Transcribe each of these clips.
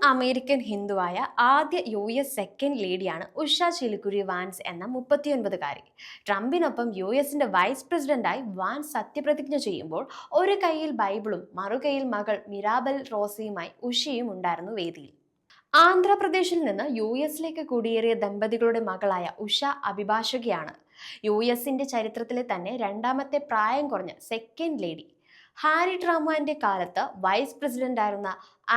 American ഹിന്ദുവായ ആദ്യ second ലേഡിയാണ് Usha ചിലുക്കുരി vans എന്ന 39-കാരി. ട്രംപിനൊപ്പം എസിന്റെ വൈസ് പ്രസിഡന്റായി വാൻസ് സത്യപ്രതിജ്ഞ ചെയ്യുമ്പോൾ ഒരു കൈയിൽ ബൈബിളും മറുകൈയിൽ മകൾ മിറാബൽ റോസിയുമായി ഉഷയും ഉണ്ടായിരുന്നു വേദിയിൽ. ആന്ധ്രാപ്രദേശിൽ നിന്ന് എസിലേക്ക് കുടിയേറിയ ദമ്പതികളുടെ മകളായ ഉഷ അഭിഭാഷകയാണ്. എസിന്റെ ചരിത്രത്തിലെ തന്നെ രണ്ടാമത്തെ പ്രായം കുറഞ്ഞ സെക്കൻഡ് ലേഡി. ഹാരി ട്രൂമാന്റെ കാലത്ത് വൈസ് പ്രസിഡന്റായിരുന്ന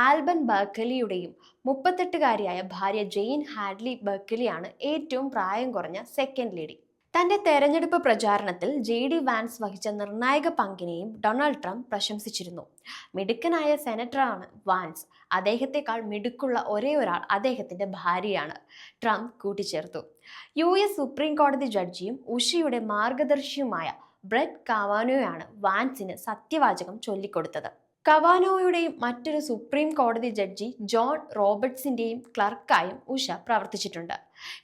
ആൽബൻ ബർക്കലിയുടെയും 38-കാരിയായ ഭാര്യ ജെയിൻ ഹാഡ്ലി ബർക്കലിയാണ് ഏറ്റവും പ്രായം കുറഞ്ഞ സെക്കൻഡ് ലേഡി. തന്റെ തെരഞ്ഞെടുപ്പ് പ്രചാരണത്തിൽ JD വാൻസ് വഹിച്ച നിർണായക പങ്കിനെയും ഡൊണാൾഡ് ട്രംപ് പ്രശംസിച്ചിരുന്നു. മിടുക്കനായ സെനറ്ററാണ് വാൻസ്. അദ്ദേഹത്തെക്കാൾ മിടുക്കുള്ള ഒരേ ഒരാൾ അദ്ദേഹത്തിന്റെ ഭാര്യയാണ്, ട്രംപ് കൂട്ടിച്ചേർത്തു. എസ് സുപ്രീം കോടതി ജഡ്ജിയും ഉഷയുടെ മാർഗദർശിയുമായ ബ്രെറ്റ് കവാനോയാണ് വാൻസിന് സത്യവാചകം ചൊല്ലിക്കൊടുത്തത്. കവാനോയുടെയും മറ്റൊരു സുപ്രീം കോടതി ജഡ്ജി ജോൺ റോബർട്ട്സിന്റെയും ക്ലർക്കായും ഉഷ പ്രവർത്തിച്ചിട്ടുണ്ട്.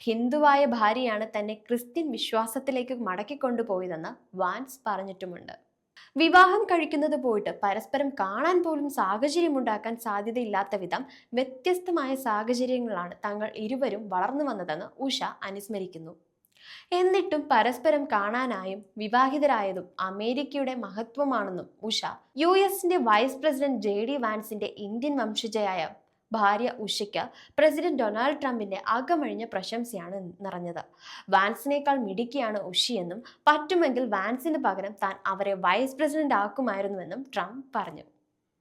ഹിന്ദുവായ ഭാര്യയാണ് തന്നെ ക്രിസ്ത്യൻ വിശ്വാസത്തിലേക്ക് മടക്കിക്കൊണ്ടുപോയതെന്ന് വാൻസ് പറഞ്ഞിട്ടുമുണ്ട്. വിവാഹം കഴിക്കുന്നത് പോയിട്ട് പരസ്പരം കാണാൻ പോലും സാഹചര്യമുണ്ടാക്കാൻ സാധ്യതയില്ലാത്ത വിധം വ്യത്യസ്തമായ സാഹചര്യങ്ങളാണ് തങ്ങൾ ഇരുവരും വളർന്നു വന്നതെന്ന് ഉഷ അനുസ്മരിക്കുന്നു. എന്നിട്ടും പരസ്പരം കാണാനായും വിവാഹിതരായതും അമേരിക്കയുടെ മഹത്വമാണെന്നും ഉഷ എസിന്റെ വൈസ് പ്രസിഡന്റ് JD വാൻസിന്റെ ഇന്ത്യൻ വംശജയായ ഭാര്യ ഉഷയ്ക്ക് പ്രസിഡന്റ് ഡൊണാൾഡ് ട്രംപിന്റെ അകമഴിഞ്ഞ പ്രശംസയാണ് നിറഞ്ഞത്. വാൻസിനേക്കാൾ മിടുക്കിയാണ് ഉഷയെന്നും പറ്റുമെങ്കിൽ വാൻസിന് പകരം താൻ അവരെ വൈസ് പ്രസിഡന്റ് ആക്കുമായിരുന്നുവെന്നും ട്രംപ് പറഞ്ഞു.